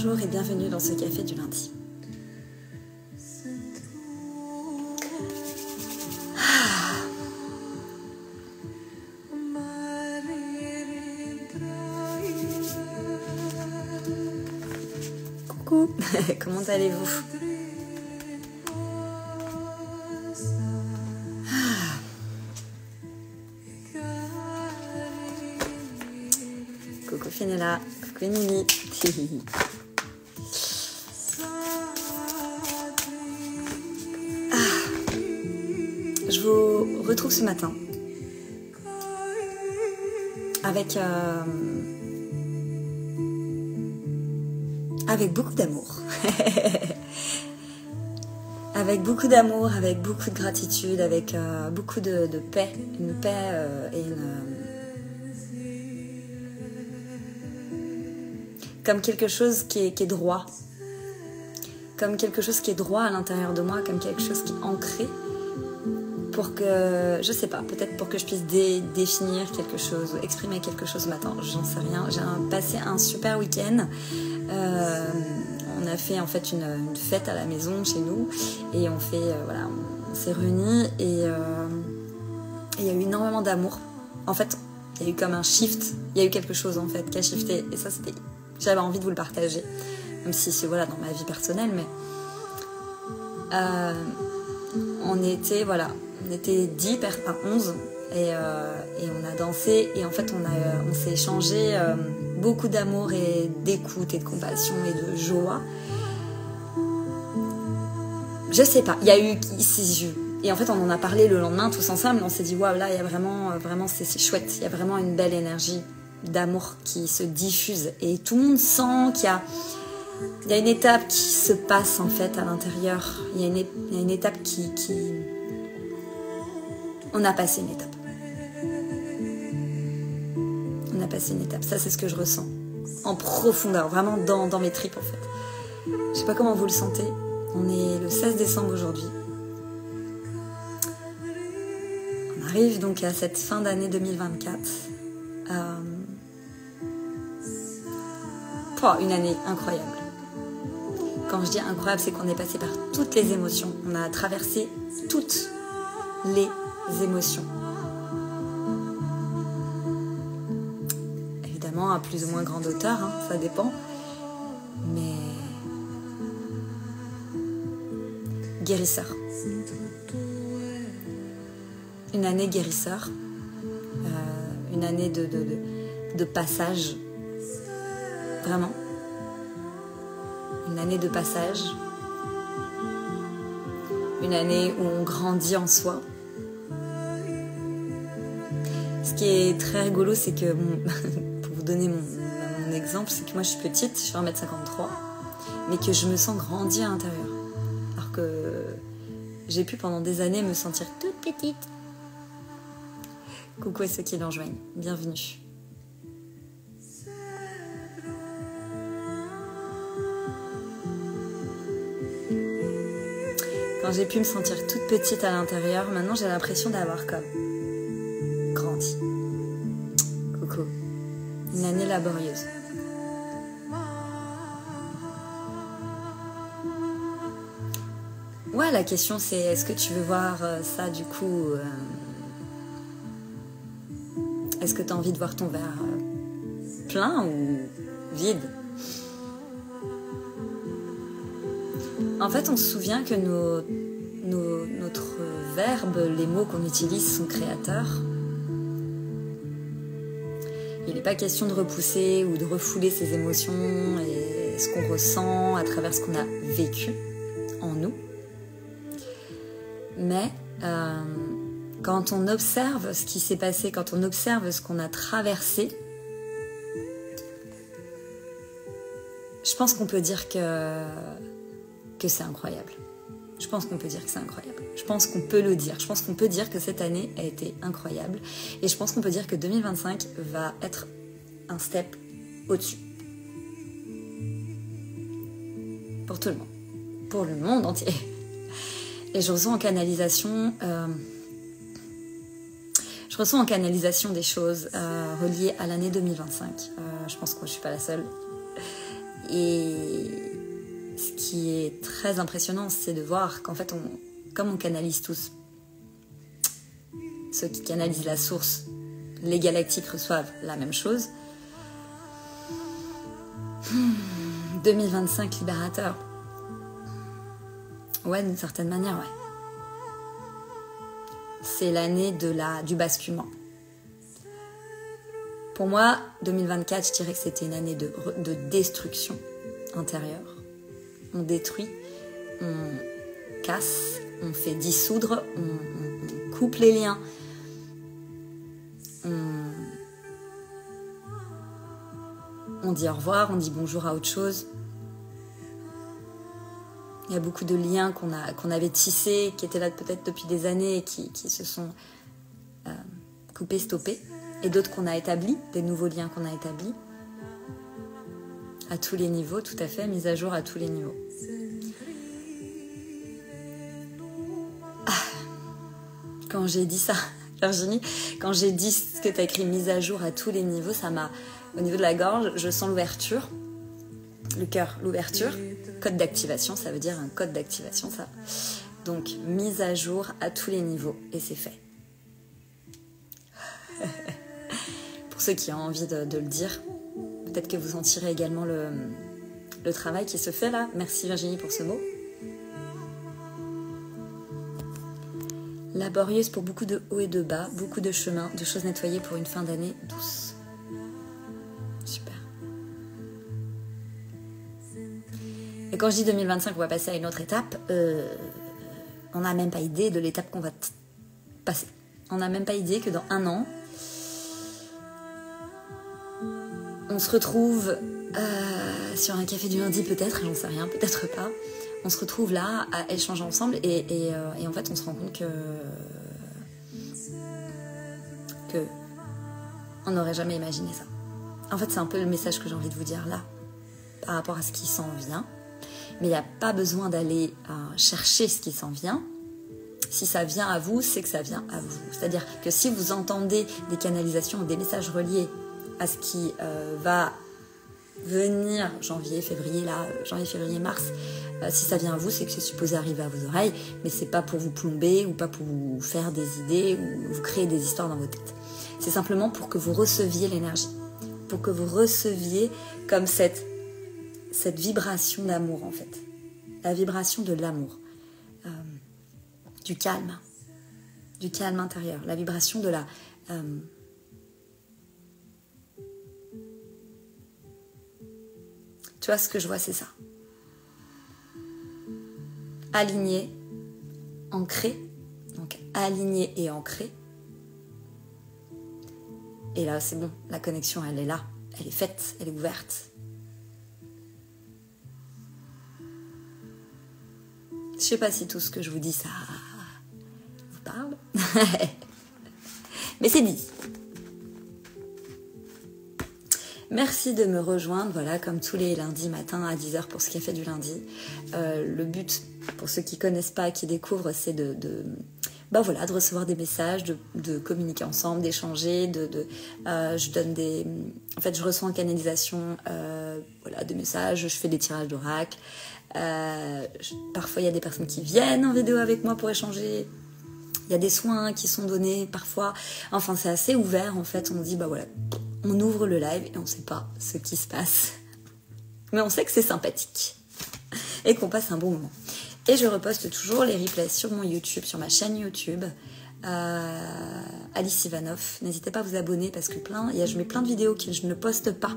bonjour et bienvenue dans ce café du lundi. Coucou, comment allez-vous? Coucou Fenella, coucou Mimi. Je vous retrouve ce matin avec beaucoup d'amour. Avec beaucoup d'amour, avec beaucoup de gratitude, avec beaucoup de paix, une paix et comme quelque chose qui est droit, comme quelque chose qui est droit à l'intérieur de moi, comme quelque chose qui est ancré, pour que, je sais pas, peut-être pour que je puisse définir quelque chose, exprimer quelque chose ce matin, j'en sais rien. J'ai passé un super week-end, on a fait en fait une fête à la maison chez nous, et on s'est réunis, et il y a eu énormément d'amour. En fait, il y a eu comme un shift, il y a eu quelque chose en fait qui a shifté, et ça c'était... J'avais envie de vous le partager, même si c'est dans ma vie personnelle, mais on était 10 à 11 et on a dansé, et en fait on s'est échangé beaucoup d'amour et d'écoute et de compassion et de joie. Je sais pas, il y a eu et en fait on en a parlé le lendemain tous ensemble, on s'est dit waouh, là il y a vraiment c'est chouette, il y a vraiment une belle énergie d'amour qui se diffuse, et tout le monde sent qu'il y a une étape qui se passe en fait à l'intérieur. Il y a une étape qui... On a passé une étape. On a passé une étape. Ça, c'est ce que je ressens en profondeur, vraiment dans mes tripes en fait. Je sais pas comment vous le sentez. On est le 16 décembre aujourd'hui. On arrive donc à cette fin d'année 2024. Une année incroyable. Quand je dis incroyable, c'est qu'on est passé par toutes les émotions. On a traversé toutes les émotions. Évidemment, à plus ou moins grande hauteur, ça dépend. Mais guérisseur. Une année guérisseur. Une année de passage. Vraiment. Une année de passage. Une année où on grandit en soi. Ce qui est très rigolo, c'est que, pour vous donner mon exemple, c'est que moi je suis petite, je fais 1m53, mais que je me sens grandir à l'intérieur. Alors que j'ai pu pendant des années me sentir toute petite. Coucou à ceux qui l'enjoignent, bienvenue. Quand j'ai pu me sentir toute petite à l'intérieur, maintenant j'ai l'impression d'avoir comme grandi. Coucou. Une année laborieuse. Ouais, la question c'est, est-ce que tu veux voir ça du coup est-ce que tu as envie de voir ton verre plein ou vide? En fait, on se souvient que notre verbe, les mots qu'on utilise sont créateurs. Il n'est pas question de repousser ou de refouler ses émotions et ce qu'on ressent à travers ce qu'on a vécu en nous. Mais quand on observe ce qui s'est passé, quand on observe ce qu'on a traversé, je pense qu'on peut dire que c'est incroyable. Je pense qu'on peut dire que c'est incroyable. Je pense qu'on peut le dire. Je pense qu'on peut dire que cette année a été incroyable. Et je pense qu'on peut dire que 2025 va être un step au-dessus. Pour tout le monde. Pour le monde entier. Et je ressens en canalisation... je ressens en canalisation des choses reliées à l'année 2025. Je pense que je ne suis pas la seule. Et ce qui est très impressionnant, c'est de voir qu'en fait, comme on canalise tous, ceux qui canalisent la source, les galactiques reçoivent la même chose. 2025 libérateur. Ouais, d'une certaine manière, ouais. C'est l'année du basculement. Pour moi, 2024, je dirais que c'était une année de destruction intérieure. On détruit, on casse, on fait dissoudre, on coupe les liens. On dit au revoir, on dit bonjour à autre chose. Il y a beaucoup de liens qu'on avait tissés, qui étaient là peut-être depuis des années et qui se sont coupés, stoppés. Et d'autres qu'on a établis, des nouveaux liens qu'on a établis. À tous les niveaux, tout à fait, mise à jour à tous les niveaux. Quand j'ai dit ça, Virginie, quand j'ai dit ce que tu as écrit mise à jour à tous les niveaux, ça m'a, au niveau de la gorge, je sens l'ouverture, le cœur, l'ouverture, code d'activation, ça veut dire un code d'activation, ça. Donc, mise à jour à tous les niveaux, et c'est fait. Pour ceux qui ont envie de le dire, peut-être que vous sentirez également le travail qui se fait là. Merci Virginie pour ce mot. Laborieuse pour beaucoup de hauts et de bas, beaucoup de chemins, de choses nettoyées pour une fin d'année douce. Super. Et quand je dis 2025, on va passer à une autre étape, on n'a même pas idée de l'étape qu'on va passer. On n'a même pas idée que dans 1 an, on se retrouve sur un café du lundi peut-être, j'en sais rien, peut-être pas. On se retrouve là à échanger ensemble et en fait on se rend compte que on n'aurait jamais imaginé ça. En fait c'est un peu le message que j'ai envie de vous dire là par rapport à ce qui s'en vient. Mais il n'y a pas besoin d'aller chercher ce qui s'en vient. Si ça vient à vous, c'est que ça vient à vous. C'est-à-dire que si vous entendez des canalisations, des messages reliés à ce qui va venir janvier, février, mars, si ça vient à vous, c'est que c'est supposé arriver à vos oreilles, mais c'est pas pour vous plomber ou pas pour vous faire des idées ou vous créer des histoires dans vos têtes. C'est simplement pour que vous receviez l'énergie, pour que vous receviez comme cette vibration d'amour en fait, la vibration de l'amour, du calme intérieur, la vibration de la tu vois, ce que je vois, c'est ça. Aligné, ancré. Donc, aligné et ancré. Et là, c'est bon. La connexion, elle est là. Elle est faite. Elle est ouverte. Je sais pas si tout ce que je vous dis, ça vous parle. Mais c'est dit. Merci de me rejoindre, voilà, comme tous les lundis matin à 10h pour ce café du lundi. Le but, pour ceux qui ne connaissent pas, qui découvrent, c'est de recevoir des messages, de communiquer ensemble, d'échanger, je donne en fait, je reçois en canalisation des messages, je fais des tirages d'oracle. Parfois, il y a des personnes qui viennent en vidéo avec moi pour échanger. Il y a des soins qui sont donnés parfois. Enfin, c'est assez ouvert, en fait. On dit, on ouvre le live et on ne sait pas ce qui se passe. Mais on sait que c'est sympathique et qu'on passe un bon moment. Et je reposte toujours les replays sur mon YouTube, sur ma chaîne YouTube, Alice Ivanoff. N'hésitez pas à vous abonner parce que je mets plein de vidéos que je ne poste pas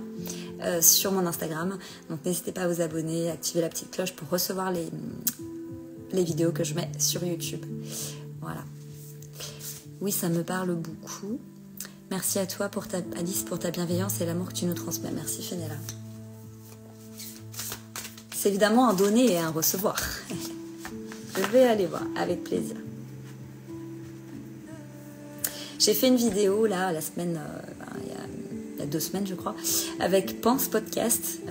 sur mon Instagram. Donc n'hésitez pas à vous abonner, activer la petite cloche pour recevoir les vidéos que je mets sur YouTube. Voilà. Oui, ça me parle beaucoup. Merci à toi, Alice, pour ta bienveillance et l'amour que tu nous transmets. Merci, Fenella. C'est évidemment un donner et un recevoir. Je vais aller voir, avec plaisir. J'ai fait une vidéo, là, la semaine, il y a 2 semaines, je crois, avec Pense Podcast.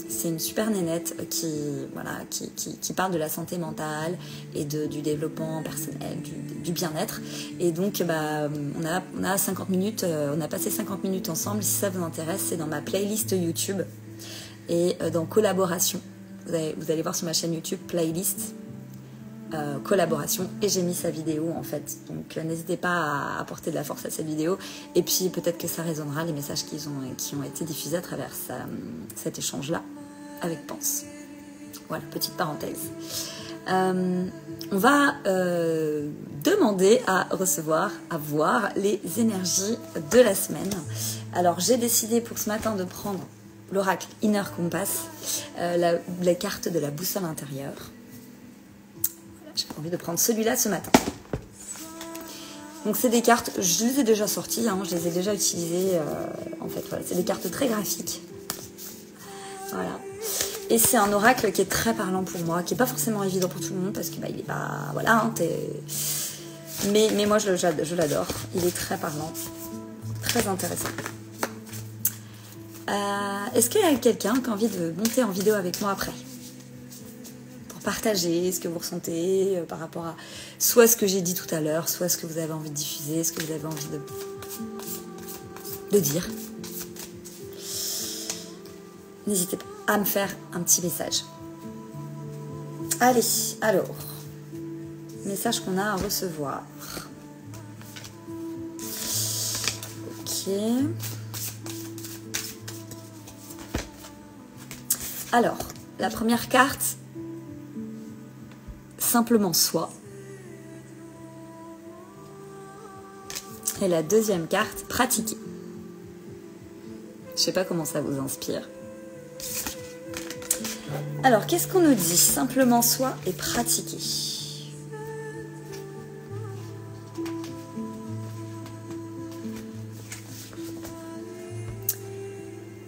C'est une super nénette qui parle de la santé mentale et du développement personnel, du bien-être. Et donc, on a 50 minutes, on a passé 50 minutes ensemble. Si ça vous intéresse, c'est dans ma playlist YouTube. et dans collaboration. Vous allez voir sur ma chaîne YouTube playlist collaboration et j'ai mis sa vidéo en fait. Donc n'hésitez pas à apporter de la force à cette vidéo et puis peut-être que ça résonnera les messages qui ont été diffusés à travers cet échange-là avec Pense. Voilà, petite parenthèse. On va demander à recevoir, à voir les énergies de la semaine. Alors j'ai décidé pour ce matin de prendre l'oracle Inner Compass, les cartes de la boussole intérieure. Voilà, j'ai envie de prendre celui-là ce matin. Donc c'est des cartes, je les ai déjà sorties, hein, je les ai déjà utilisées. En fait, voilà, c'est des cartes très graphiques. Voilà. Et c'est un oracle qui est très parlant pour moi, qui n'est pas forcément évident pour tout le monde, parce que il est pas... Voilà, hein, mais moi je l'adore. Il est très parlant, très intéressant. Est-ce qu'il y a quelqu'un qui a envie de monter en vidéo avec moi après? Pour partager ce que vous ressentez par rapport à soit ce que j'ai dit tout à l'heure, soit ce que vous avez envie de diffuser, ce que vous avez envie de dire. N'hésitez pas à me faire un petit message. Allez, alors, message qu'on a à recevoir. Ok. Alors, la première carte, simplement soi. Et la deuxième carte, pratiquer. Je sais pas comment ça vous inspire. Alors, qu'est-ce qu'on nous dit? Simplement soi et pratiquer.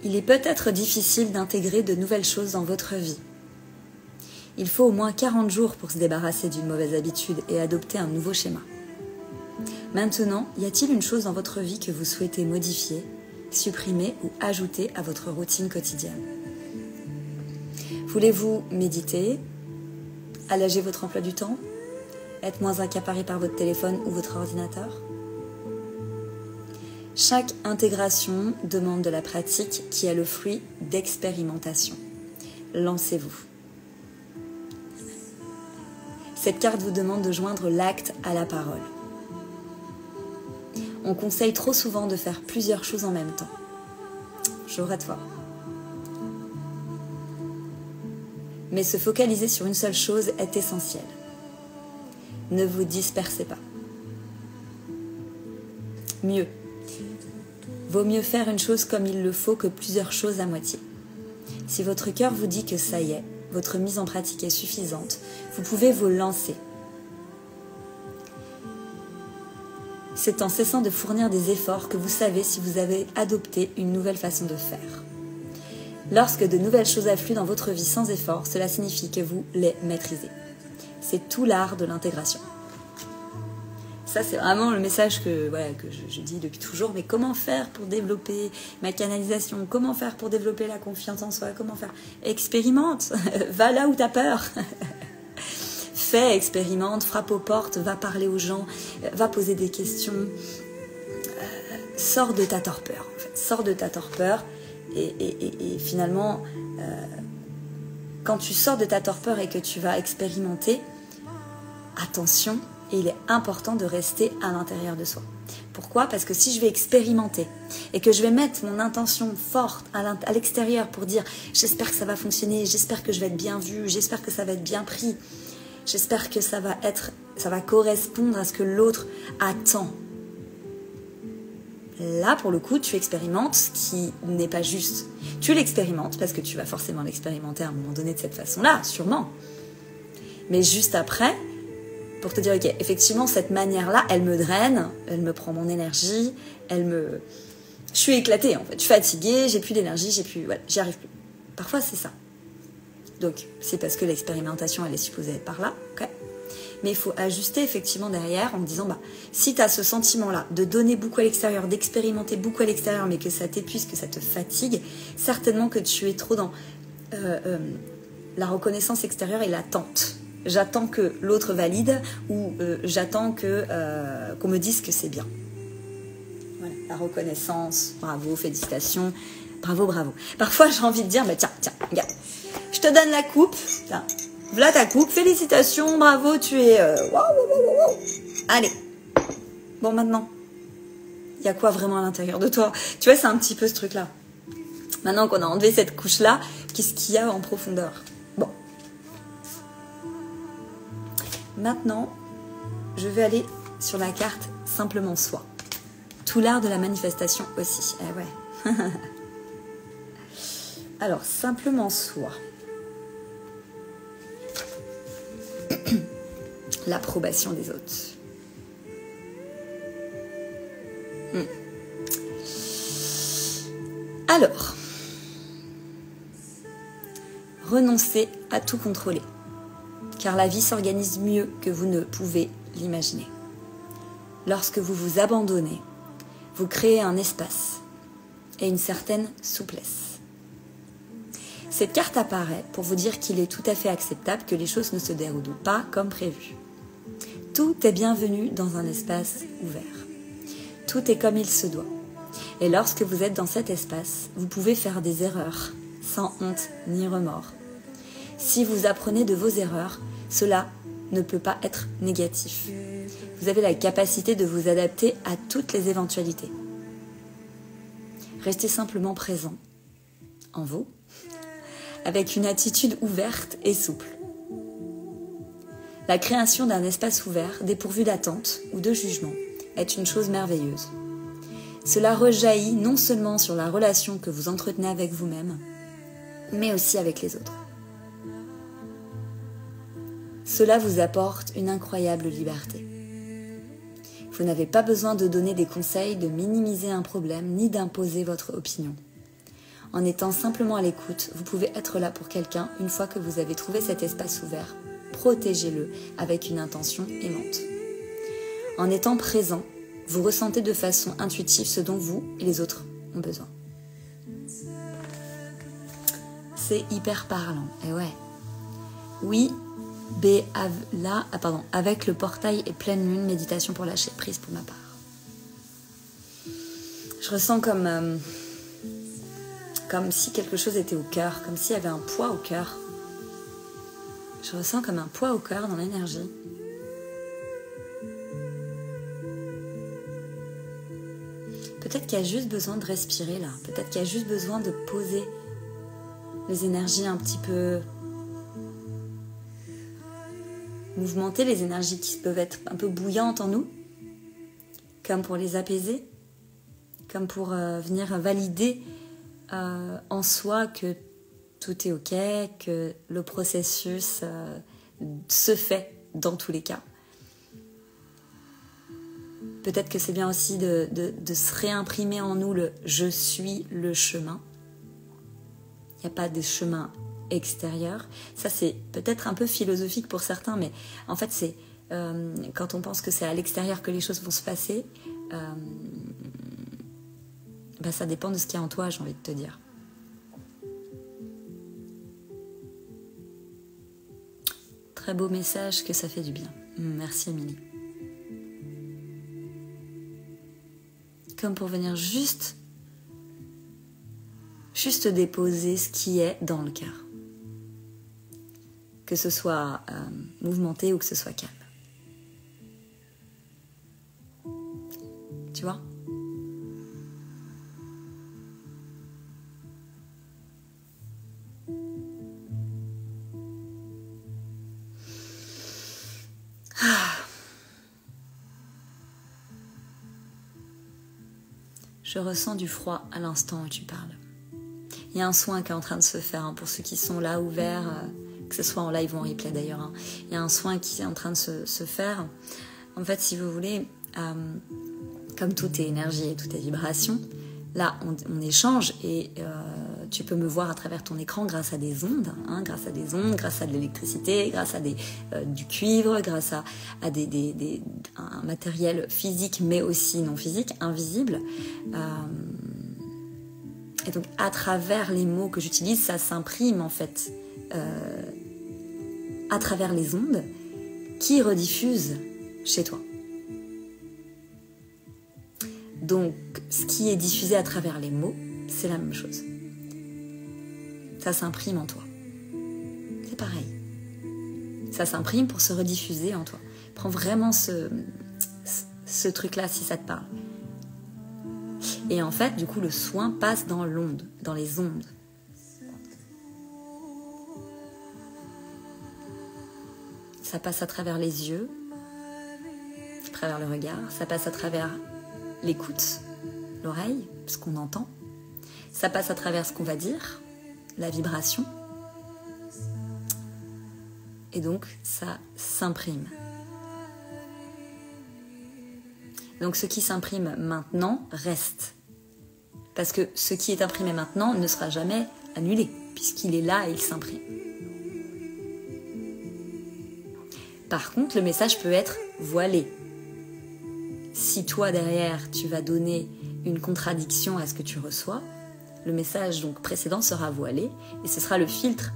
Il est peut-être difficile d'intégrer de nouvelles choses dans votre vie. Il faut au moins 40 jours pour se débarrasser d'une mauvaise habitude et adopter un nouveau schéma. Maintenant, y a-t-il une chose dans votre vie que vous souhaitez modifier, supprimer ou ajouter à votre routine quotidienne? Voulez-vous méditer, alléger votre emploi du temps, être moins accaparé par votre téléphone ou votre ordinateur? Chaque intégration demande de la pratique qui est le fruit d'expérimentation. Lancez-vous. Cette carte vous demande de joindre l'acte à la parole. On conseille trop souvent de faire plusieurs choses en même temps. Jour à toi. Mais se focaliser sur une seule chose est essentiel. Ne vous dispersez pas. Mieux. Vaut mieux faire une chose comme il le faut que plusieurs choses à moitié. Si votre cœur vous dit que ça y est, votre mise en pratique est suffisante, vous pouvez vous lancer. C'est en cessant de fournir des efforts que vous savez si vous avez adopté une nouvelle façon de faire. Lorsque de nouvelles choses affluent dans votre vie sans effort, cela signifie que vous les maîtrisez. C'est tout l'art de l'intégration. Ça, c'est vraiment le message que je dis depuis toujours. Mais comment faire pour développer ma canalisation? Comment faire pour développer la confiance en soi? Comment faire? Expérimente. Va là où tu as peur. Fais, expérimente, frappe aux portes, va parler aux gens, va poser des questions. Sors de ta torpeur. En fait. Sors de ta torpeur. Et finalement, quand tu sors de ta torpeur et que tu vas expérimenter, attention, il est important de rester à l'intérieur de soi. Pourquoi? Parce que si je vais expérimenter et que je vais mettre mon intention forte à l'extérieur pour dire j'espère que ça va fonctionner, j'espère que je vais être bien vue, j'espère que ça va être bien pris, j'espère que ça va correspondre à ce que l'autre attend. Là, pour le coup, tu expérimentes ce qui n'est pas juste. Tu l'expérimentes parce que tu vas forcément l'expérimenter à un moment donné de cette façon-là, sûrement. Mais juste après, pour te dire, ok, effectivement, cette manière-là, elle me draine, elle me prend mon énergie, je suis éclatée, en fait. Je suis fatiguée, j'ai plus d'énergie, voilà, j'y arrive plus. Parfois, c'est ça. Donc, c'est parce que l'expérimentation, elle est supposée être par là, ok? Mais il faut ajuster effectivement derrière en me disant, si tu as ce sentiment-là de donner beaucoup à l'extérieur, d'expérimenter beaucoup à l'extérieur, mais que ça t'épuise, que ça te fatigue, certainement que tu es trop dans la reconnaissance extérieure et l'attente. J'attends que l'autre valide ou j'attends qu'on me dise que c'est bien. Voilà, la reconnaissance, bravo, félicitations, bravo, bravo. Parfois, j'ai envie de dire, bah, tiens, regarde, je te donne la coupe, tiens, voilà ta coupe, félicitations, bravo, tu es... wow. Allez, bon, maintenant, il y a quoi vraiment à l'intérieur de toi? Tu vois, c'est un petit peu ce truc-là. Maintenant qu'on a enlevé cette couche-là, qu'est-ce qu'il y a en profondeur? Bon. Maintenant, je vais aller sur la carte Simplement Soi. Tout l'art de la manifestation aussi. Eh ouais. Alors, Simplement Soi. L'approbation des autres. Alors, renoncez à tout contrôler, car la vie s'organise mieux que vous ne pouvez l'imaginer. Lorsque vous vous abandonnez, vous créez un espace et une certaine souplesse. Cette carte apparaît pour vous dire qu'il est tout à fait acceptable que les choses ne se déroulent pas comme prévu. Tout est bienvenu dans un espace ouvert. Tout est comme il se doit. Et lorsque vous êtes dans cet espace, vous pouvez faire des erreurs, sans honte ni remords. Si vous apprenez de vos erreurs, cela ne peut pas être négatif. Vous avez la capacité de vous adapter à toutes les éventualités. Restez simplement présent en vous, avec une attitude ouverte et souple. La création d'un espace ouvert, dépourvu d'attente ou de jugement, est une chose merveilleuse. Cela rejaillit non seulement sur la relation que vous entretenez avec vous-même, mais aussi avec les autres. Cela vous apporte une incroyable liberté. Vous n'avez pas besoin de donner des conseils, de minimiser un problème, ni d'imposer votre opinion. En étant simplement à l'écoute, vous pouvez être là pour quelqu'un une fois que vous avez trouvé cet espace ouvert. Protégez-le avec une intention aimante. En étant présent, vous ressentez de façon intuitive ce dont vous et les autres ont besoin. C'est hyper parlant, et ouais. Oui, avec le portail et pleine lune, méditation pour lâcher prise pour ma part. Je ressens comme si quelque chose était au cœur, comme s'il y avait un poids au cœur. Je ressens comme un poids au cœur dans l'énergie. Peut-être qu'il y a juste besoin de respirer là. Peut-être qu'il y a juste besoin de poser les énergies un petit peu mouvementer, les énergies qui peuvent être un peu bouillantes en nous, comme pour les apaiser, comme pour venir valider en soi que tout est ok, que le processus se fait dans tous les cas. Peut-être que c'est bien aussi de se réimprimer en nous le « je suis le chemin ». Il n'y a pas de chemin extérieur. Ça, c'est peut-être un peu philosophique pour certains, mais en fait, c'est quand on pense que c'est à l'extérieur que les choses vont se passer, ça dépend de ce qu'il y a en toi, j'ai envie de te dire. Très beau message, que ça fait du bien. Merci, Émilie. Comme pour venir juste déposer ce qui est dans le cœur. Que ce soit mouvementé ou que ce soit calme. Tu vois ? Je ressens du froid à l'instant où tu parles. Il y a un soin qui est en train de se faire pour ceux qui sont là ouverts, que ce soit en live ou en replay d'ailleurs. Il y a un soin qui est en train de se faire. En fait, si vous voulez, comme tout est énergie et tout est vibration, là on échange et tu peux me voir à travers ton écran grâce à des ondes, grâce à de l'électricité, grâce à du cuivre, grâce à un matériel physique mais aussi non physique, invisible. Et donc à travers les mots que j'utilise, ça s'imprime en fait à travers les ondes qui rediffusent chez toi. Donc Donc, ce qui est diffusé à travers les mots, c'est la même chose. Ça s'imprime en toi. C'est pareil. Ça s'imprime pour se rediffuser en toi. Prends vraiment ce truc-là si ça te parle. Et en fait, du coup, le soin passe dans l'onde, dans les ondes. Ça passe à travers les yeux, à travers le regard, ça passe à travers l'écoute, l'oreille, ce qu'on entend. Ça passe à travers ce qu'on va dire, la vibration. Et donc, ça s'imprime. Donc, ce qui s'imprime maintenant reste. Parce que ce qui est imprimé maintenant ne sera jamais annulé, puisqu'il est là et il s'imprime. Par contre, le message peut être voilé. Si toi, derrière, tu vas donner une contradiction à ce que tu reçois, le message donc précédent sera voilé et ce sera le filtre,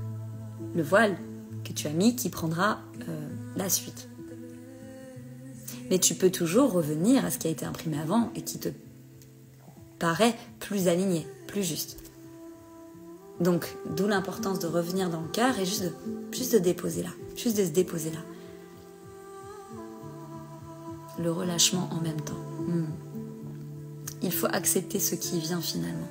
le voile que tu as mis qui prendra la suite. Mais tu peux toujours revenir à ce qui a été imprimé avant et qui te paraît plus aligné, plus juste. Donc, d'où l'importance de revenir dans le cœur et juste de déposer là, juste de se déposer là. Le relâchement en même temps. Il faut accepter ce qui vient finalement.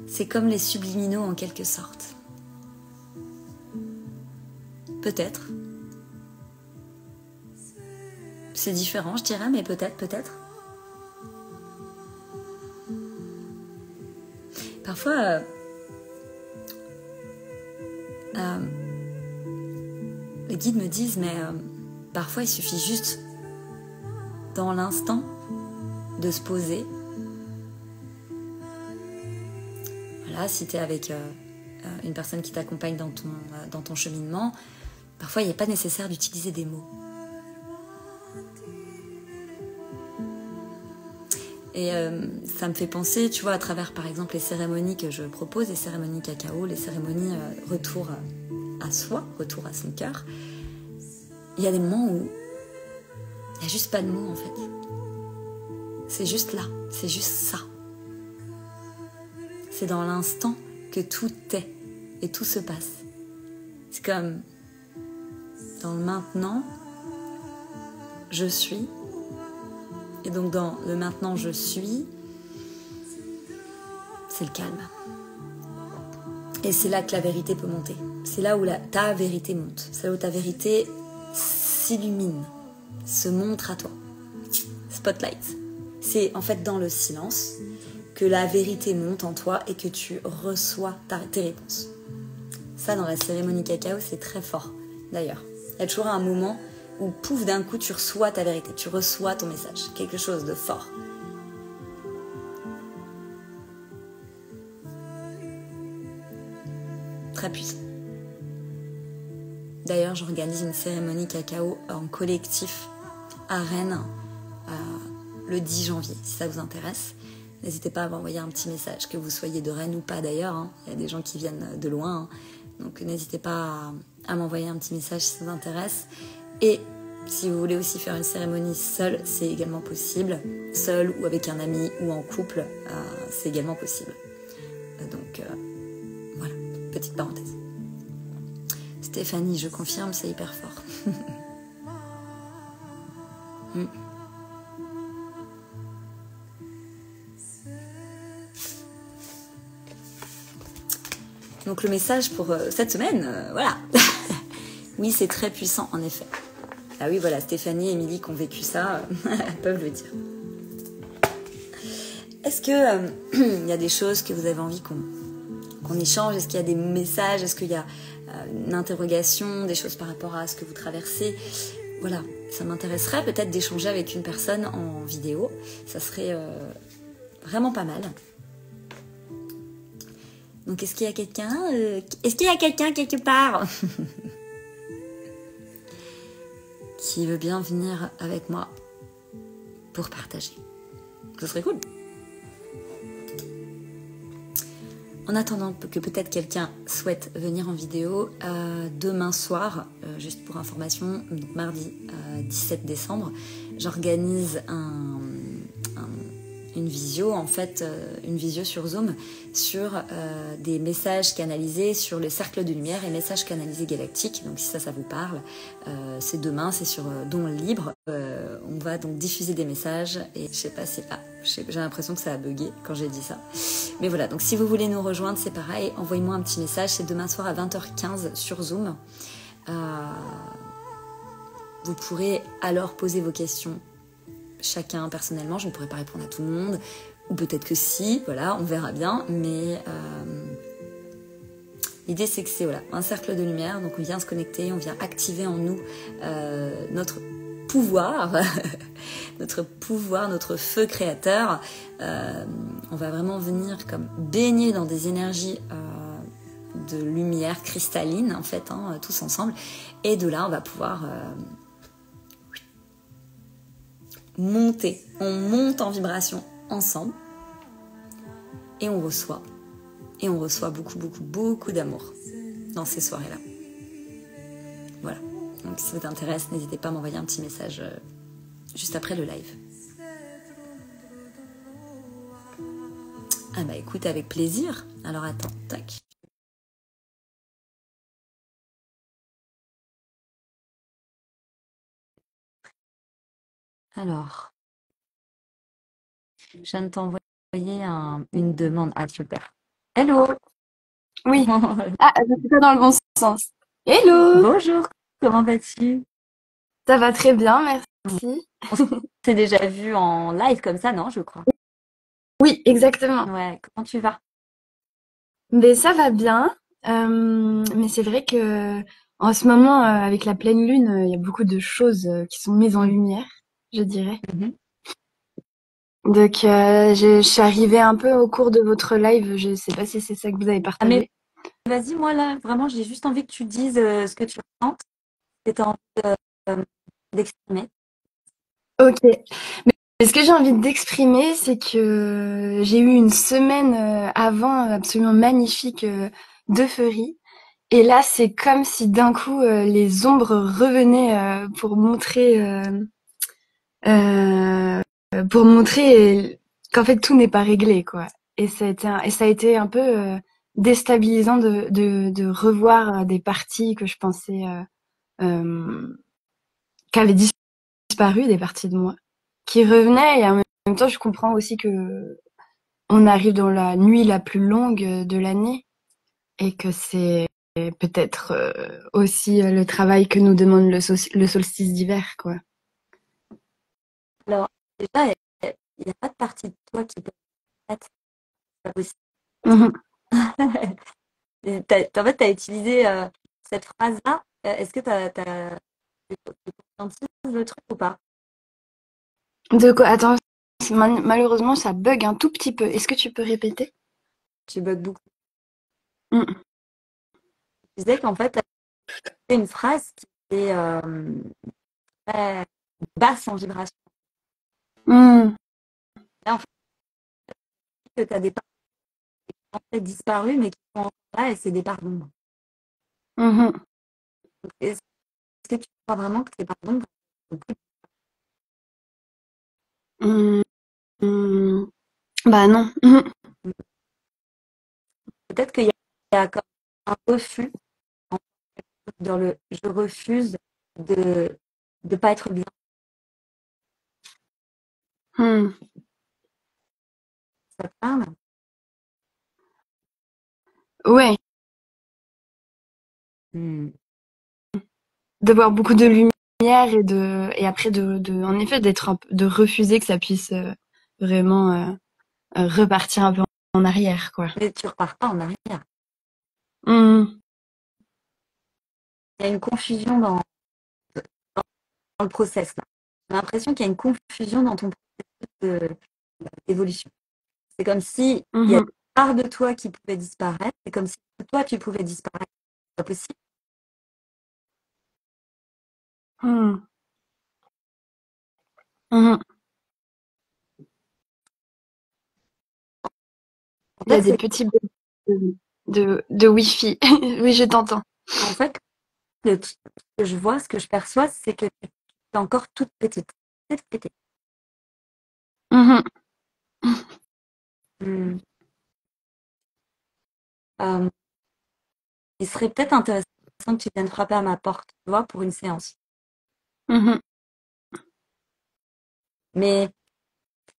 C'est comme les subliminaux en quelque sorte. Peut-être. C'est différent, je dirais, mais peut-être. Parfois, les guides me disent, mais parfois il suffit juste, dans l'instant, de se poser. Voilà, si tu es avec une personne qui t'accompagne dans ton cheminement, parfois il n'est pas nécessaire d'utiliser des mots. Et ça me fait penser, tu vois, à travers par exemple les cérémonies que je propose, les cérémonies cacao, les cérémonies retour à soi, retour à son cœur. Il y a des moments où il n'y a juste pas de mots en fait. C'est juste là, c'est juste ça. C'est dans l'instant que tout est et tout se passe. C'est comme dans le maintenant, je suis. Et donc dans le maintenant je suis, c'est le calme. Et c'est là que la vérité peut monter. C'est là où ta vérité monte. C'est là où ta vérité s'illumine, se montre à toi. Spotlight. C'est en fait dans le silence que la vérité monte en toi et que tu reçois tes réponses. Ça, dans la cérémonie cacao, c'est très fort. D'ailleurs, il y a toujours un moment où, pouf, d'un coup, tu reçois ta vérité, tu reçois ton message, quelque chose de fort. Très puissant. D'ailleurs, j'organise une cérémonie cacao en collectif à Rennes le 10 janvier, si ça vous intéresse. N'hésitez pas à m'envoyer un petit message, que vous soyez de Rennes ou pas d'ailleurs. Il y a des gens qui viennent de loin. Donc n'hésitez pas à m'envoyer un petit message si ça vous intéresse. Et si vous voulez aussi faire une cérémonie seule, c'est également possible. Seule ou avec un ami ou en couple, c'est également possible. Donc voilà, petite parenthèse. Stéphanie, je confirme, c'est hyper fort. Donc le message pour cette semaine, voilà. Oui, c'est très puissant en effet. Ah oui, voilà, Stéphanie et Émilie qui ont vécu ça, peuvent le dire. Est-ce que y a des choses que vous avez envie qu'on échange? Est-ce qu'il y a des messages? Est-ce qu'il y a une interrogation, des choses par rapport à ce que vous traversez? Voilà, ça m'intéresserait peut-être d'échanger avec une personne en vidéo. Ça serait vraiment pas mal. Donc, est-ce qu'il y a quelqu'un quelque part qui veut bien venir avec moi pour partager? Ce serait cool. En attendant que peut-être quelqu'un souhaite venir en vidéo, demain soir, juste pour information, donc mardi 17 décembre, j'organise une visio, en fait, une visio sur Zoom, sur des messages canalisés sur le cercle de lumière et messages canalisés galactiques. Donc si ça vous parle, c'est demain, c'est sur Don Libre. On va donc diffuser des messages et je sais pas si... j'ai l'impression que ça a bugué quand j'ai dit ça. Mais voilà, donc si vous voulez nous rejoindre, c'est pareil, envoyez-moi un petit message, c'est demain soir à 20h15 sur Zoom. Vous pourrez alors poser vos questions chacun personnellement, je ne pourrai pas répondre à tout le monde, ou peut-être que si, voilà, on verra bien, mais l'idée c'est que c'est voilà, un cercle de lumière, donc on vient se connecter, on vient activer en nous notre pouvoir, notre feu créateur, on va vraiment venir comme baigner dans des énergies de lumière cristalline en fait, hein, tous ensemble, et de là on va pouvoir... on monte en vibration ensemble et on reçoit beaucoup d'amour dans ces soirées-là. Voilà, donc si ça vous intéresse, n'hésitez pas à m'envoyer un petit message juste après le live. Ah bah écoute, avec plaisir. Alors attends, tac. Alors, je viens de t'envoyer une demande. Ah, super. Hello. Oui. Ah, c'est pas dans le bon sens. Hello! Bonjour, comment vas-tu? Ça va très bien, merci. On s'est déjà vu en live comme ça, non, je crois. Oui, exactement. Ouais, comment tu vas? Mais ça va bien. Mais c'est vrai que en ce moment, avec la pleine lune, il y a beaucoup de choses qui sont mises en lumière, je dirais. Mhm. Donc, je suis arrivée un peu au cours de votre live. Je sais pas si c'est ça que vous avez Ah mais partagé. vas-y, moi là, vraiment, j'ai juste envie que tu dises ce que tu ressens, que tu as envie d'exprimer. Ok. Mais ce que j'ai envie d'exprimer, c'est que j'ai eu une semaine avant absolument magnifique d'euphorie. Et là, c'est comme si d'un coup les ombres revenaient euh, pour montrer qu'en fait tout n'est pas réglé, quoi. Et ça a été un peu déstabilisant de revoir des parties que je pensais euh, qu'avaient disparu, des parties de moi, qui revenaient. Et en même temps, je comprends aussi que on arrive dans la nuit la plus longue de l'année et que c'est peut-être aussi le travail que nous demande le solstice d'hiver, quoi. Alors, déjà, il n'y a pas de partie de toi qui peut être, c'est pas possible. Mhm. En fait, tu as utilisé cette phrase-là. Est-ce que tu as conscientisé le truc ou pas? De quoi? Attends, malheureusement, ça bug un tout petit peu. Est-ce que tu peux répéter? Tu bugs beaucoup. Mm. Tu disais qu'en fait, c'est une phrase qui est très basse en vibration. Mm. Là, en fait, tu as des parts qui ont en fait disparu, mais qui sont encore là, et c'est des parts d'ombre. Mhm. Est-ce que tu crois vraiment que ces parts d'ombre sont plus... Mm. Mm. Bah non. Mhm. Peut-être qu'il y a comme un refus dans le je refuse de ne pas être bien. Mm. Ça te parle? Ouais, Hmm. de voir beaucoup de lumière et après en effet de refuser que ça puisse vraiment repartir un peu en arrière, quoi. Mais tu repars pas en arrière. Mm. Il y a une confusion dans le process là. J'ai l'impression qu'il y a une confusion dans ton processus d'évolution. C'est comme si il y a une Mhm. part de toi qui pouvait disparaître. C'est comme si toi tu pouvais disparaître. C'est pas possible. Mm. Mhm. En Il y a fait, des c'est petits bugs. de Wi-Fi. Oui, je t'entends. En fait, ce que je vois, ce que je perçois, c'est que tu es encore toute petite. Toute petite. Mhm, Hmm. Euh, il serait peut-être intéressant que tu viennes frapper à ma porte, tu vois, pour une séance. mhm, Mais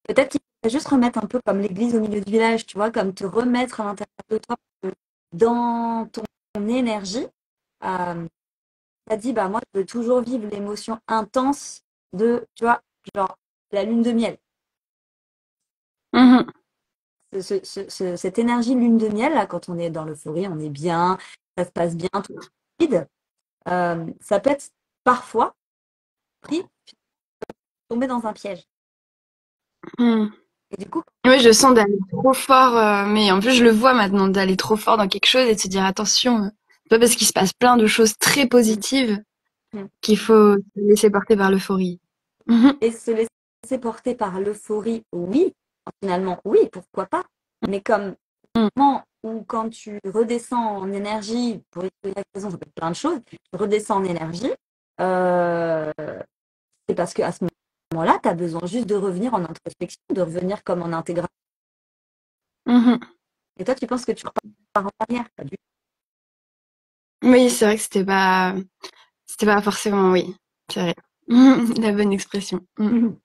peut-être qu'il faudrait juste remettre un peu comme l'église au milieu du village, tu vois, comme te remettre à l'intérieur de toi, dans ton énergie. Euh, T'as dit, bah moi, je veux toujours vivre l'émotion intense de, tu vois, genre la lune de miel. mhm, Cette énergie lune de miel, là, quand on est dans l'euphorie, on est bien, ça se passe bien, tout est vide. Ça peut être parfois pris, tomber dans un piège. mhm. Et du coup, Oui, je sens d'aller trop fort, mais en plus je le vois maintenant, d'aller trop fort dans quelque chose et de se dire attention, c'est pas parce qu'il se passe plein de choses très positives qu'il faut se laisser porter par l'euphorie. Mhm, et se laisser porter par l'euphorie, oui, finalement, oui, pourquoi pas. Mais comme mhm, moment où quand tu redescends en énergie, pour une raison, ça peut être plein de choses, tu redescends en énergie, euh, c'est parce qu'à ce moment-là, tu as besoin juste de revenir en introspection, de revenir comme en intégration. mhm. Et toi, tu penses que tu repars en arrière, pas du Oui, c'est vrai que c'était pas forcément, oui, c'est vrai. Mhm, la bonne expression. Mhm, tout.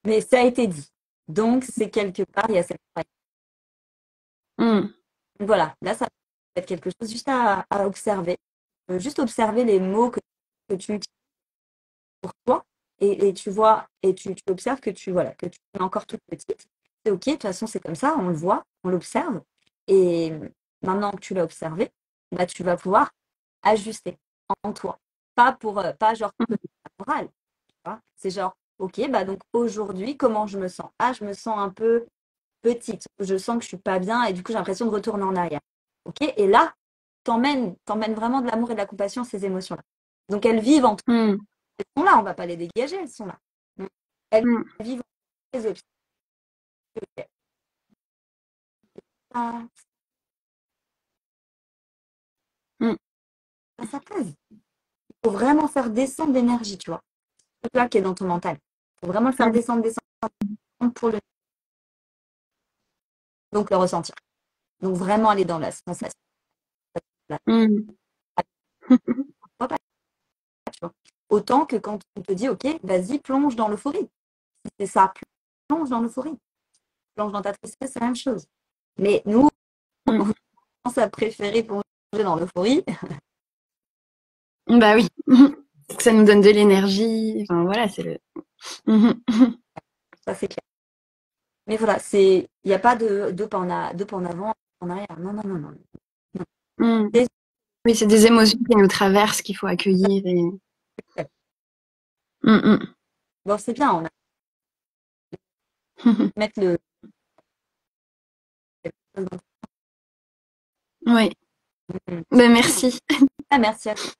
Mais ça a été dit. Donc, c'est quelque part, il y a cette croyance. mhm, Donc, voilà, là, ça peut être quelque chose juste à observer. Juste observer les mots que tu utilises pour toi et tu vois, et tu observes que voilà, que tu es encore toute petite. C'est OK, de toute façon, c'est comme ça, on le voit, on l'observe. Et maintenant que tu l'as observé, bah, tu vas pouvoir ajuster en toi. Pas genre moral, tu vois. C'est genre, OK, bah donc aujourd'hui, comment je me sens? Ah, je me sens un peu petite, je sens que je suis pas bien et du coup, j'ai l'impression de retourner en arrière. OK? Et là, t'emmènes vraiment de l'amour et de la compassion, ces émotions-là. Donc, elles vivent en toi. mhm, Elles sont là, on va pas les dégager, elles sont là. Elles mhm, vivent en les obstacles. À, mhm, à sa place. Il faut vraiment faire descendre l'énergie, tu vois. Ce truc-là qui est dans ton mental. Il faut vraiment le faire mhm, descendre, descendre pour le. Donc, le ressentir. Donc, vraiment aller dans la sensation. mhm, Tu vois. Autant que quand on te dit, OK, vas-y, plonge dans l'euphorie. Si c'est ça, plonge dans l'euphorie. Plonge dans ta tristesse, c'est la même chose. Mais nous, on mhm. commence à préférer plonger dans l'euphorie. Bah oui, que ça nous donne de l'énergie. Enfin voilà, c'est le. Mhm, Ça, c'est clair. Mais voilà, il n'y a pas deux pas en avant, en arrière. Non, non, non, non. Non. mhm. C'est Oui, c'est des émotions qui nous traversent qu'il faut accueillir et. Mhm, bon, c'est bien, on a mhm. mettre le. Oui, ben merci. Ah, merci à toi.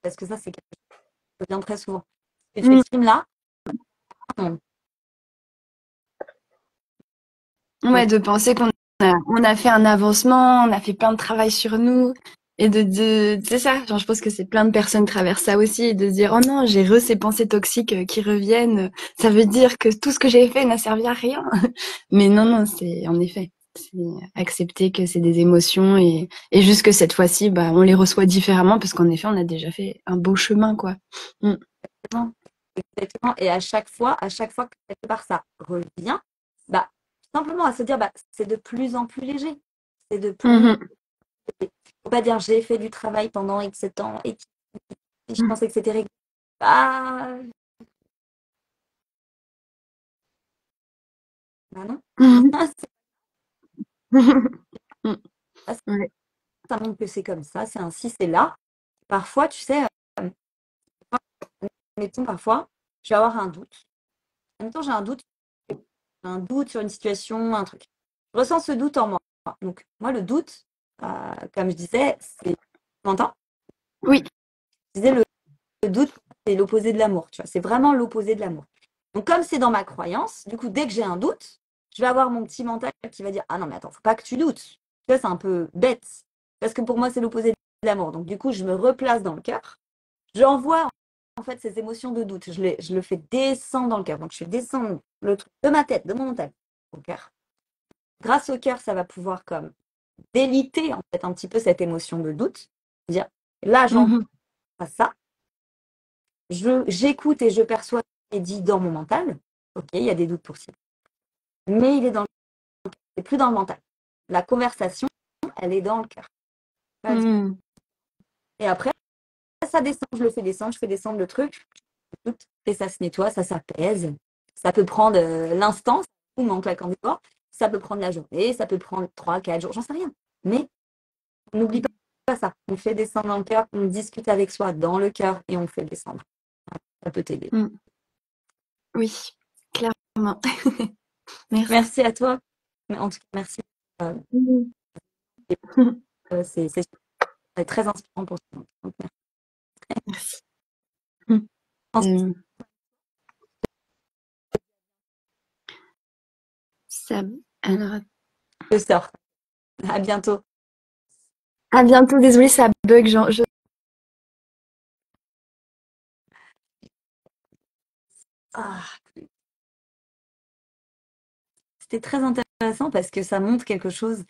Parce que ça, c'est quelque chose qui revient très souvent. Ce que tu Mhm. exprimes là, non. Ouais, Donc, de penser on a fait un avancement, on a fait plein de travail sur nous. Et c'est ça, genre, je pense que c'est plein de personnes traversent ça aussi, et de se dire, oh non, j'ai ces pensées toxiques qui reviennent. Ça veut dire que tout ce que j'ai fait n'a servi à rien. Mais non, non, c'est, en effet, c'est accepter que c'est des émotions et juste que cette fois-ci, bah, on les reçoit différemment parce qu'en effet, on a déjà fait un beau chemin, quoi. Mm. exactement. Exactement. Et à chaque fois que quelque part ça revient, bah, simplement à se dire, bah, c'est de plus en plus léger. C'est de plus. Mhm. Faut pas dire j'ai fait du travail pendant X temps et je pensais que c'était réglé. Ah, bah non. Mhm. C'est Mm. pas ça, Ouais. ça montre que c'est comme ça, c'est ainsi, c'est là. Parfois, tu sais, mettons, parfois, je vais avoir un doute. En même temps, j'ai un doute sur une situation, un truc. Je ressens ce doute en moi. Donc, moi, le doute, comme je disais, c'est. Tu m'entends? Oui. Je disais, le doute, c'est l'opposé de l'amour, tu vois. C'est vraiment l'opposé de l'amour. Donc, comme c'est dans ma croyance, du coup, dès que j'ai un doute, je vais avoir mon petit mental qui va dire, ah non, mais attends, faut pas que tu doutes. Tu vois, c'est un peu bête. Parce que pour moi, c'est l'opposé de l'amour. Donc, du coup, je me replace dans le cœur. J'envoie, en fait, ces émotions de doute. Je le fais descendre dans le cœur. Donc, je fais descendre le truc de ma tête, de mon mental, au cœur. Grâce au cœur, ça va pouvoir comme déliter, en fait, un petit peu cette émotion de doute. Dire, là, j'en Mhm. passe ça. J'écoute et je perçois ce qui est dit dans mon mental. Ok, il y a des doutes possibles. Mais c'est plus dans le mental. La conversation, elle est dans le cœur. Mhm. Et après, ça descend, je fais descendre le truc, et ça se nettoie, ça s'apaise. Ça peut prendre l'instant, ou en claquant des doigts, ça peut prendre la journée, ça peut prendre 3, 4 jours, j'en sais rien. Mais on n'oublie pas ça. On fait descendre dans le cœur, on discute avec soi dans le cœur et on fait descendre. Ça peut t'aider. Mhm. Oui, clairement. Merci. Merci à toi. Mais en tout cas, merci. Euh, Mhm. c'est très inspirant pour toi. Donc, Merci. Mhm. merci. Euh, ça, alors, Je sors. À bientôt. à bientôt. Désolée, ça bug. Ah, c'était très intéressant parce que ça montre quelque chose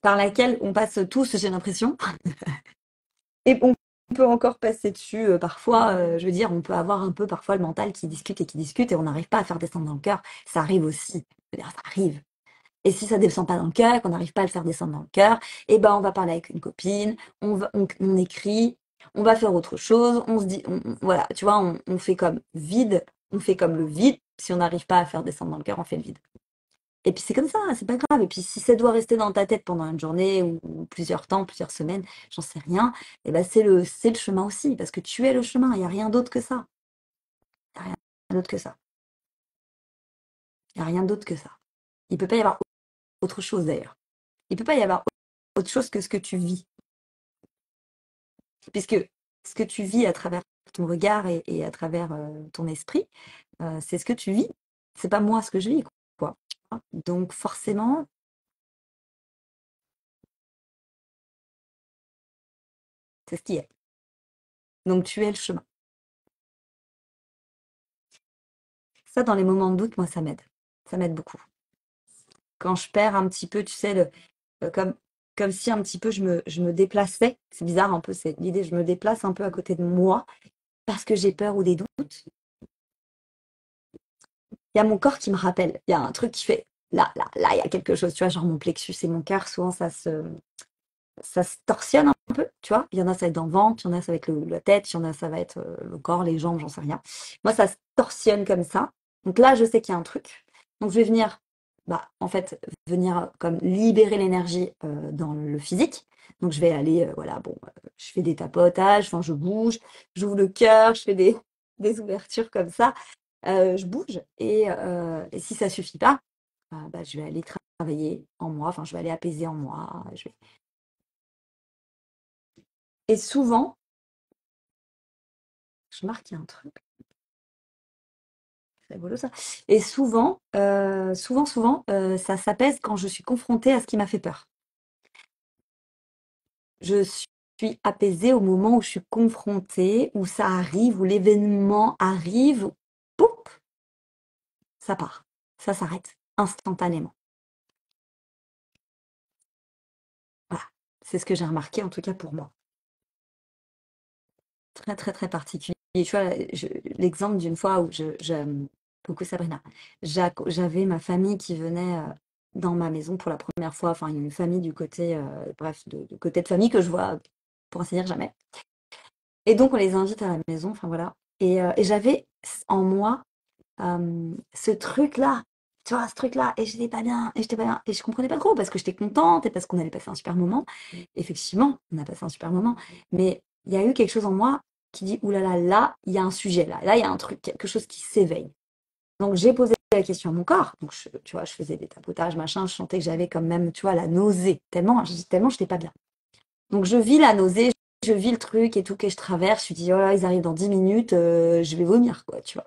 par laquelle on passe tous, j'ai l'impression. Et on peut encore passer dessus parfois. Je veux dire, on peut avoir un peu parfois le mental qui discute et on n'arrive pas à faire descendre dans le cœur. Ça arrive aussi. Je veux dire, ça arrive. Et si ça descend pas dans le cœur, qu'on n'arrive pas à le faire descendre dans le cœur, eh ben on va parler avec une copine, on écrit, on va faire autre chose, on se dit, voilà, tu vois, on fait comme vide, on fait comme le vide. Si on n'arrive pas à faire descendre dans le cœur, on fait le vide. Et puis c'est comme ça, c'est pas grave. Et puis si ça doit rester dans ta tête pendant une journée ou plusieurs temps, plusieurs semaines, j'en sais rien, et ben c'est le chemin aussi, parce que tu es le chemin, il n'y a rien d'autre que ça. Il n'y a rien d'autre que ça. Il n'y a rien d'autre que ça. Il peut pas y avoir autre chose d'ailleurs. Il peut pas y avoir autre chose que ce que tu vis. Puisque ce que tu vis à travers ton regard et à travers ton esprit, c'est ce que tu vis. C'est pas moi ce que je vis, quoi. Donc forcément, c'est ce qui est. Donc tu es le chemin. Ça, dans les moments de doute, moi, ça m'aide. Ça m'aide beaucoup. Quand je perds un petit peu, tu sais, comme, comme si un petit peu je me déplaçais. C'est bizarre un peu, c'est l'idée, je me déplace un peu à côté de moi parce que j'ai peur ou des doutes. Il y a mon corps qui me rappelle. Il y a un truc qui fait là, il y a quelque chose. Tu vois, genre mon plexus et mon cœur, souvent, ça se torsionne un peu, tu vois. Il y en a, ça va être dans le ventre, il y en a, ça va être la tête, il y en a, ça va être le corps, les jambes, j'en sais rien. Moi, ça se torsionne comme ça. Donc là, je sais qu'il y a un truc. Donc je vais venir, bah, en fait, venir comme libérer l'énergie dans le physique. Donc je vais aller, voilà, bon, je fais des tapotages, enfin, je bouge, j'ouvre le cœur, je fais des ouvertures comme ça. Je bouge et si ça suffit pas, bah, je vais aller travailler en moi, enfin, je vais aller apaiser en moi. Et souvent, je marque, il y a un truc, c'est rigolo ça. Et ça s'apaise quand je suis confrontée à ce qui m'a fait peur. Je suis apaisée au moment où je suis confrontée, où ça arrive, où l'événement arrive, poup, ça part. Ça s'arrête instantanément. Voilà. C'est ce que j'ai remarqué, en tout cas pour moi. Très, très, très particulier. Tu vois, l'exemple d'une fois où coucou Sabrina, j'avais ma famille qui venait dans ma maison pour la première fois. Enfin, il y a une famille du côté, bref, du côté de famille que je vois, pour ainsi dire, jamais. Et donc, on les invite à la maison, enfin voilà. Et j'avais en moi ce truc-là, tu vois, ce truc-là, et j'étais pas bien, et j'étais pas bien, et je comprenais pas trop parce que j'étais contente et parce qu'on allait passer un super moment. Effectivement, on a passé un super moment, mais il y a eu quelque chose en moi qui dit, oulala, là, il y a un sujet, là, il y a un truc, quelque chose qui s'éveille. Donc j'ai posé la question à mon corps, donc tu vois, je faisais des tapotages, machin, je sentais que j'avais quand même, tu vois, la nausée, tellement j'étais pas bien. Donc je vis la nausée, je vis le truc et tout que je traverse, je me dis, oh là, ils arrivent dans 10 minutes, je vais vomir, quoi, tu vois.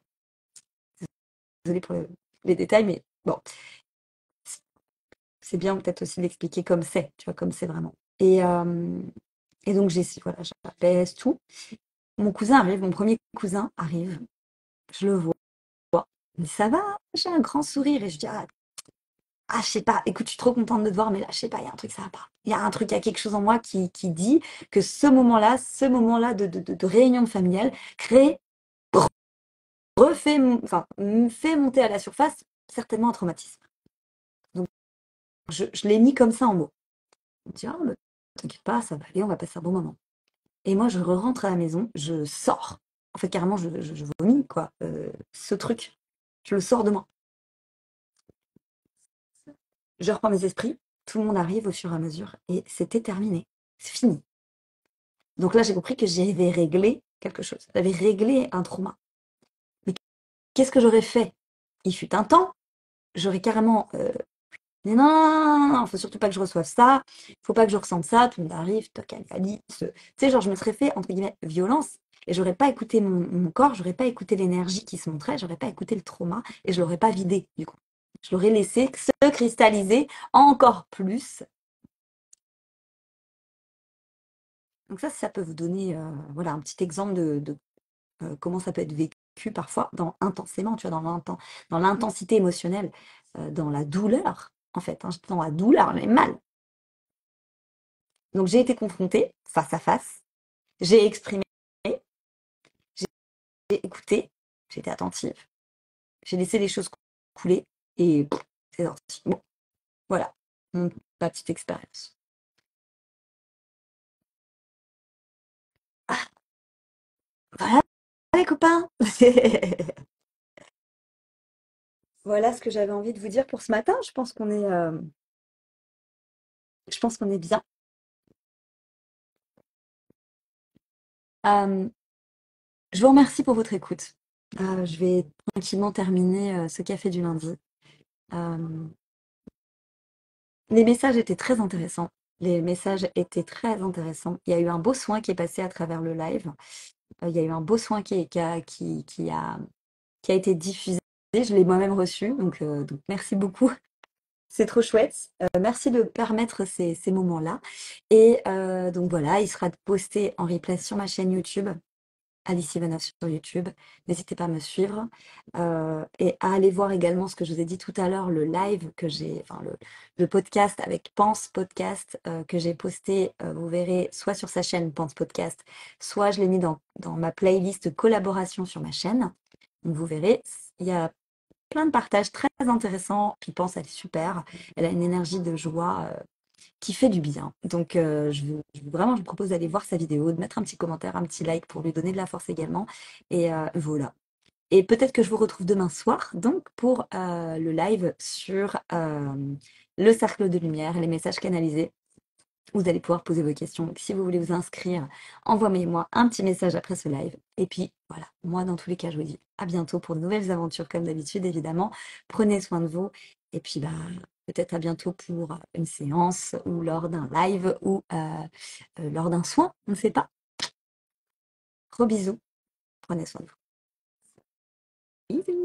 Désolée pour les détails, mais bon, c'est bien peut-être aussi d'expliquer comme c'est, tu vois, comme c'est vraiment. Et donc, voilà, j'apaise tout. Mon cousin arrive, mon premier cousin arrive, je le vois, il me dit, ça va? J'ai un grand sourire et je dis, je sais pas, écoute, je suis trop contente de te voir, mais là, je sais pas, il y a un truc, ça va pas. Il y a un truc, il y a quelque chose en moi qui dit que ce moment-là de réunion familiale crée, enfin, me fait monter à la surface certainement un traumatisme. Donc, je l'ai mis comme ça en mots. Il me dit, mais t'inquiète pas, ça va aller, on va passer un bon moment. Et moi, je rentre à la maison, je sors. En fait, carrément, je vomis, quoi. Ce truc, je le sors de moi. Je reprends mes esprits, tout le monde arrive au fur et à mesure, et c'était terminé. C'est fini. Donc là, j'ai compris que j'avais réglé quelque chose. J'avais réglé un trauma. Mais qu'est-ce que j'aurais fait? Il fut un temps, j'aurais carrément dit non, non, non, non, faut surtout pas que je reçoive ça, faut pas que je ressente ça, tout le monde arrive, toc, Alice. Tu sais, genre, je me serais fait, entre guillemets, violence, et j'aurais pas écouté mon corps, j'aurais pas écouté l'énergie qui se montrait, j'aurais pas écouté le trauma, et je l'aurais pas vidé, du coup. Je l'aurais laissé se cristalliser encore plus. Donc ça peut vous donner voilà, un petit exemple de comment ça peut être vécu parfois intensément, tu vois, dans l'intensité émotionnelle, dans la douleur, en fait, hein, dans la douleur, mais mal. Donc j'ai été confrontée face à face, j'ai exprimé, j'ai écouté, j'étais attentive, j'ai laissé les choses couler et c'est sorti. Bon, voilà, ma petite expérience. Ah, voilà les copains. Voilà ce que j'avais envie de vous dire pour ce matin. Je pense qu'on est bien. Euh, je vous remercie pour votre écoute. Je vais tranquillement terminer ce café du lundi. Euh, les messages étaient très intéressants. Les messages étaient très intéressants. Il y a eu un beau soin qui est passé à travers le live. Il y a eu un beau soin qui a été diffusé. Je l'ai moi-même reçu. Donc merci beaucoup. C'est trop chouette. Merci de permettre ces moments-là. Et donc voilà, il sera posté en replay sur ma chaîne YouTube. Alice Ivanov sur YouTube. N'hésitez pas à me suivre et à aller voir également ce que je vous ai dit tout à l'heure, le live que j'ai, enfin le podcast avec Pense Podcast que j'ai posté. Vous verrez soit sur sa chaîne Pense Podcast, soit je l'ai mis dans ma playlist collaboration sur ma chaîne. Donc vous verrez, il y a plein de partages très intéressants. Puis Pense, elle est super. Elle a une énergie de joie qui fait du bien. Donc, vraiment, je vous propose d'aller voir sa vidéo, de mettre un petit commentaire, un petit like pour lui donner de la force également. Et voilà. Et peut-être que je vous retrouve demain soir, donc, pour le live sur le cercle de lumière, les messages canalisés. Vous allez pouvoir poser vos questions. Donc, si vous voulez vous inscrire, envoyez-moi un petit message après ce live. Et puis, voilà. Moi, dans tous les cas, je vous dis à bientôt pour de nouvelles aventures, comme d'habitude, évidemment. Prenez soin de vous. Et puis, peut-être à bientôt pour une séance ou lors d'un live ou lors d'un soin. On ne sait pas. Gros bisous. Prenez soin de vous. Bisous.